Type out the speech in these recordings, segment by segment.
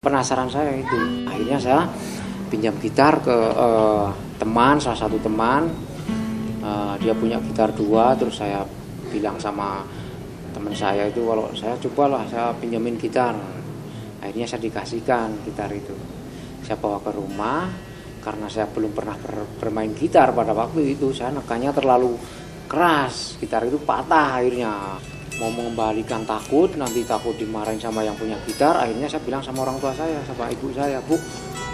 Penasaran saya itu, akhirnya saya pinjam gitar ke teman, salah satu teman, dia punya gitar 2, terus saya bilang sama teman saya itu kalau saya cobalah saya pinjamin gitar. Akhirnya saya dikasihkan gitar itu, saya bawa ke rumah karena saya belum pernah bermain gitar pada waktu itu, saya nekannya terlalu keras, gitar itu patah akhirnya. Mau mengembalikan takut, nanti takut dimarahin sama yang punya gitar. Akhirnya saya bilang sama orang tua saya, sama ibu saya, "Bu,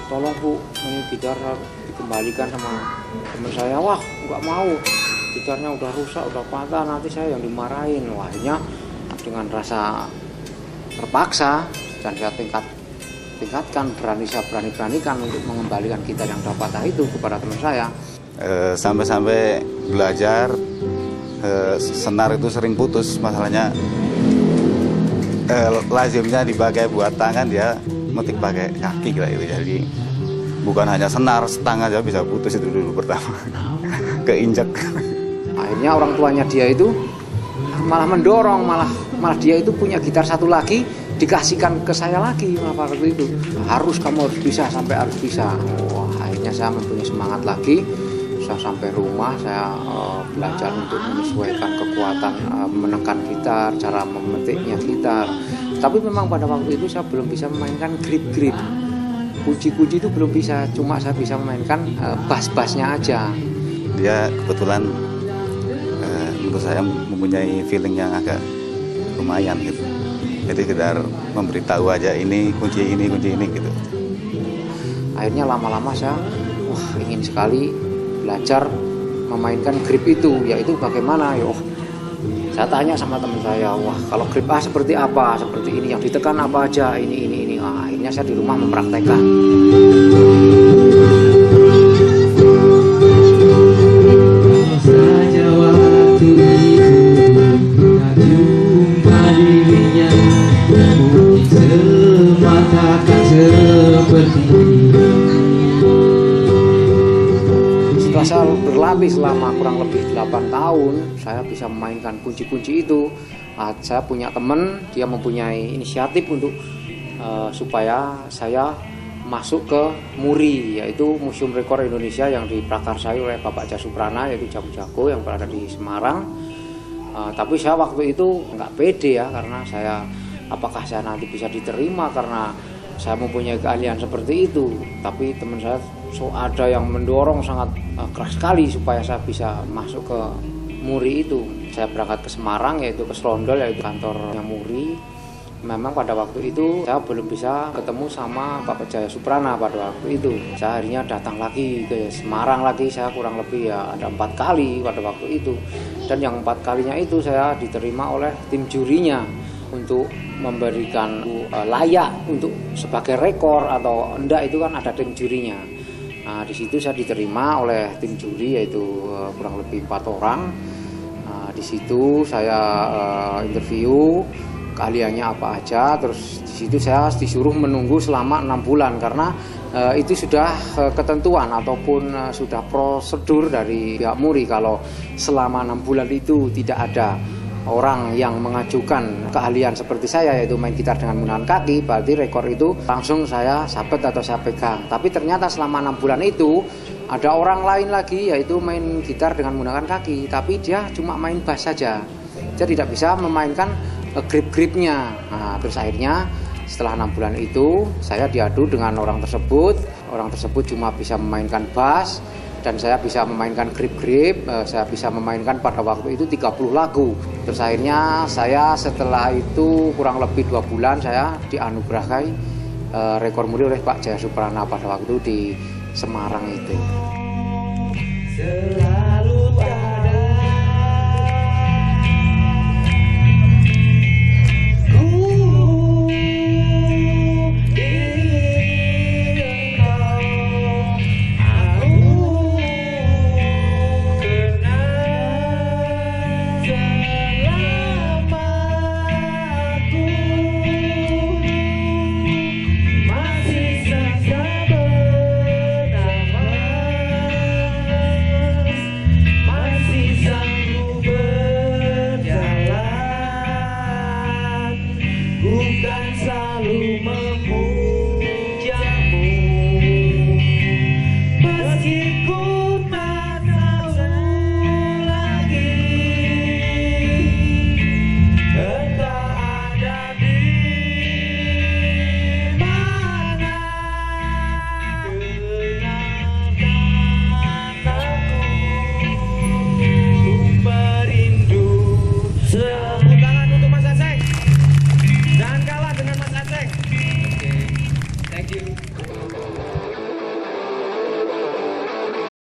tolong Bu, ini gitar dikembalikan sama teman saya." "Wah, nggak mau, gitarnya udah rusak, udah patah, nanti saya yang dimarahin." Wah, akhirnya dengan rasa terpaksa dan saya tingkatkan, beranikan untuk mengembalikan gitar yang sudah patah itu kepada teman saya. Sampai belajar senar itu sering putus, masalahnya lazimnya dipakai buat tangan, dia metik pakai kaki kayak gitu. Jadi bukan hanya senar, setang aja bisa putus itu dulu pertama. Keinjak. Akhirnya orang tuanya dia itu malah mendorong, malah dia itu punya gitar satu lagi, dikasihkan ke saya lagi malah waktu itu. Kamu harus bisa, sampai harus bisa. Wah, akhirnya saya mempunyai semangat lagi. Saya sampai rumah, saya belajar untuk menyesuaikan kekuatan menekan gitar, cara memetiknya gitar. Tapi memang pada waktu itu saya belum bisa memainkan grip-grip. Kunci-kunci itu belum bisa, cuma saya bisa memainkan bass-bassnya aja. Dia kebetulan menurut saya mempunyai feeling yang agak lumayan gitu. Jadi sekedar memberitahu aja ini kunci ini gitu. Akhirnya lama-lama saya ingin sekali belajar memainkan grip itu, yaitu bagaimana ya. Saya tanya sama teman saya, "Wah, kalau grip A seperti apa? Seperti ini, yang ditekan apa aja, ini." Nah, akhirnya saya di rumah mempraktekkan. Setelah saya berlatih selama kurang lebih 8 tahun, saya bisa memainkan kunci-kunci itu. Saya punya teman, dia mempunyai inisiatif untuk supaya saya masuk ke MURI, yaitu Museum Rekor Indonesia yang diprakarsai oleh Bapak Jasuprana, yaitu jago-jago yang berada di Semarang. Tapi saya waktu itu nggak pede ya, karena apakah saya nanti bisa diterima karena saya mempunyai keahlian seperti itu. Tapi teman saya ada yang mendorong sangat keras sekali supaya saya bisa masuk ke MURI itu. Saya berangkat ke Semarang, yaitu ke Serondol, yaitu kantornya MURI. Memang pada waktu itu saya belum bisa ketemu sama Bapak Jasuprana pada waktu itu. Saya akhirnya datang lagi ke Semarang lagi, saya kurang lebih ya ada 4 kali pada waktu itu. Dan yang 4 kalinya itu saya diterima oleh tim jurinya untuk memberikan layak untuk sebagai rekor atau enggak, itu kan ada tim jurinya. Nah, di situ saya diterima oleh tim juri, yaitu kurang lebih 4 orang. Di situ saya interview keahliannya apa aja, terus di situ saya disuruh menunggu selama 6 bulan karena itu sudah ketentuan ataupun sudah prosedur dari pihak MURI. Kalau selama 6 bulan itu tidak ada orang yang mengajukan keahlian seperti saya, yaitu main gitar dengan menggunakan kaki, berarti rekor itu langsung saya sabet atau saya pegang. Tapi ternyata selama 6 bulan itu ada orang lain lagi, yaitu main gitar dengan menggunakan kaki, tapi dia cuma main bass saja, dia tidak bisa memainkan grip-gripnya. Nah, terus akhirnya setelah 6 bulan itu saya diadu dengan orang tersebut cuma bisa memainkan bass, dan saya bisa memainkan grip-grip, saya bisa memainkan pada waktu itu 30 lagu. Terus akhirnya saya setelah itu kurang lebih 2 bulan saya dianugerahi rekor MURI oleh Pak Jasuprana pada waktu di Semarang itu.